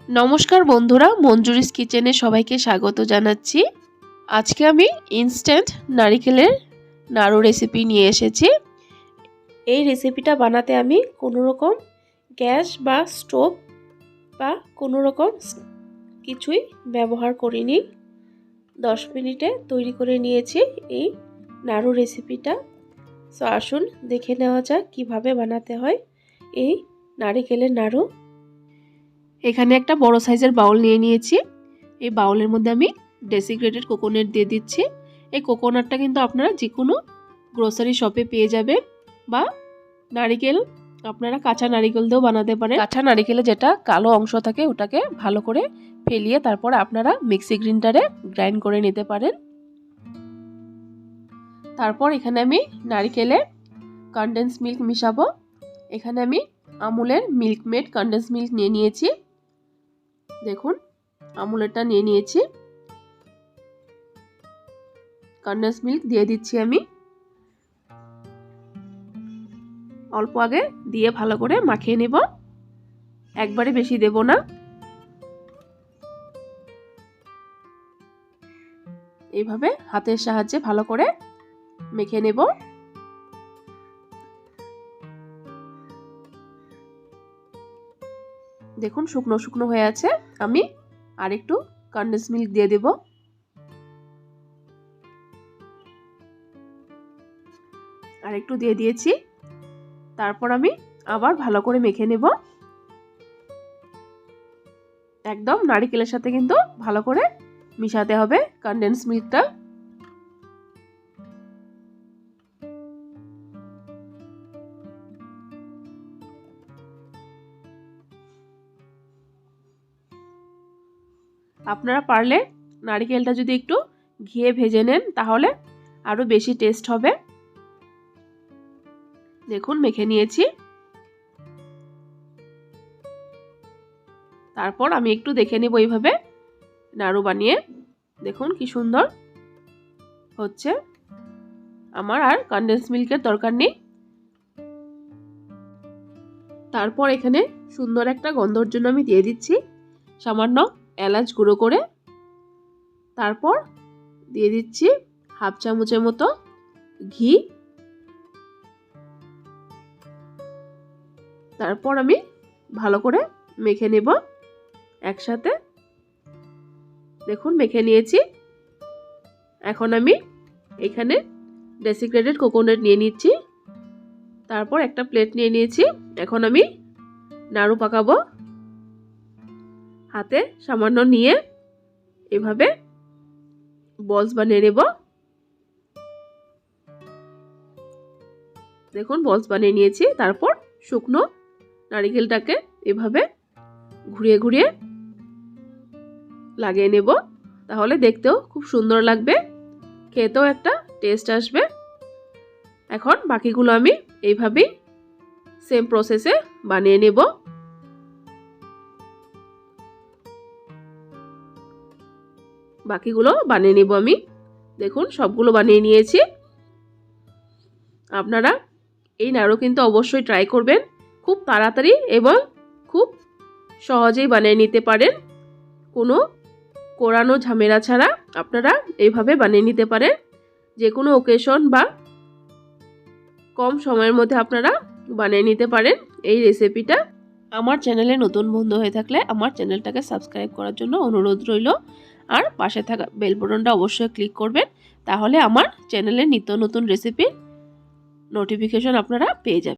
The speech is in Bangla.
নমস্কার বন্ধুরা, মঞ্জুরিস কিচেনে সবাইকে স্বাগত জানাচ্ছি। আজকে আমি ইনস্ট্যান্ট নারিকেলের নাড়ু রেসিপি নিয়ে এসেছি। এই রেসিপিটা বানাতে আমি কোনো রকম গ্যাস বা স্টোভ বা কোনো রকম কিছুই ব্যবহার করিনি। 10 মিনিটে তৈরি করে নিয়েছি এই নাড়ু রেসিপিটা। সো আসুন দেখে নেওয়া যাক কীভাবে বানাতে হয় এই নারিকেলের নাড়ু। এখানে একটা বড় সাইজের বাউল নিয়ে নিয়েছি। এই বাউলের মধ্যে আমি ডেসিকেটেড কোকোনাট দিয়ে দিচ্ছি। এই কোকোনাটটা কিন্তু আপনারা যে কোনো গ্রোসারি শপে পেয়ে যাবেন, বা নারিকেল আপনারা কাঁচা নারিকেল দিয়েও বানাতে পারেন। কাঁচা নারিকেলে যেটা কালো অংশ থাকে ওটাকে ভালো করে ফেলিয়ে তারপর আপনারা মিক্সি গ্রাইন্ডারে গ্রাইন্ড করে নিতে পারেন। তারপর এখানে আমি নারিকেলে কনডেন্স মিল্ক মিশাবো। এখানে আমি আমুলের মিল্কমেড কনডেন্স মিল্ক নিয়ে নিয়েছি। দেখুন আমুলেরটা নিয়ে নিয়েছি। কনডেন্স মিল্ক দিয়ে দিচ্ছি আমি। অল্প আগে দিয়ে ভালো করে মাখিয়ে নেব, একবারে বেশি দেব না। এইভাবে হাতের সাহায্যে ভালো করে মেখে নেব। দেখুন শুকনো শুকনো হয়ে আছে। আমি আর একটু কনডেন্স মিল্ক দিয়ে দেব। আর একটু দিয়ে দিয়েছি। তারপর আমি আবার ভালো করে মেখে নেব। একদম নারকেলের সাথে কিন্তু ভালো করে মিশাতে হবে কনডেন্স মিল্কটা। আপনারা পারলে নারকেলটা যদি একটু ঘিয়ে ভেজে নেন তাহলে আরো বেশি টেস্ট হবে। দেখুন মেখে নিয়েছি। তারপর আমি একটু দেখে নেব এইভাবে নাড়ু বানিয়ে। দেখুন কি সুন্দর হচ্ছে। আমার আর কনডেন্স মিল্কের দরকার নেই। তারপর এখানে সুন্দর একটা গন্ধর জন্য আমি দিয়ে দিচ্ছি সামান্য এলাচ গুঁড়ো করে। তারপর দিয়ে দিচ্ছি হাফ চামচের মতো ঘি। তারপর আমি ভালো করে মেখে নেব একসাথে। দেখুন মেখে নিয়েছি। এখন আমি এখানে ডেসিকেটেড কোকোনাট নিয়ে নিচ্ছি। তারপর একটা প্লেট নিয়ে নিয়েছি। এখন আমি নাড়ু পাকাবো। হাতে সামান্য নিয়ে এভাবে বলস বানিয়ে নেব। দেখুন বলস বানিয়ে নিয়েছি। তারপর শুকনো নারকেলটাকে এভাবে ঘুরিয়ে ঘুরিয়ে লাগিয়ে নেব। তাহলে দেখতেও খুব সুন্দর লাগবে, খেতেও একটা টেস্ট আসবে। এখন বাকিগুলো আমি এইভাবেই সেম প্রসেসে বানিয়ে নেব। বাকিগুলো বানিয়ে নেব আমি। দেখুন সবগুলো বানিয়ে নিয়েছি। আপনারা এই নাড়ু কিন্তু অবশ্যই ট্রাই করবেন। খুব তাড়াতাড়ি এবং খুব সহজেই বানিয়ে নিতে পারেন। কোনো কোরানো ঝামেলা ছাড়া আপনারা এইভাবে বানিয়ে নিতে পারেন। যে কোনো ওকেশন বা কম সময়ের মধ্যে আপনারা বানিয়ে নিতে পারেন এই রেসিপিটা। আমার চ্যানেলে নতুন বন্ধু হয়ে থাকলে আমার চ্যানেলটাকে সাবস্ক্রাইব করার জন্য অনুরোধ রইল। আর পাশে থাকা বেল বাটনটা অবশ্যই ক্লিক করবেন, তাহলে আমার চ্যানেলের নিত্য নতুন রেসিপির নোটিফিকেশন আপনারা পেয়ে যাবেন।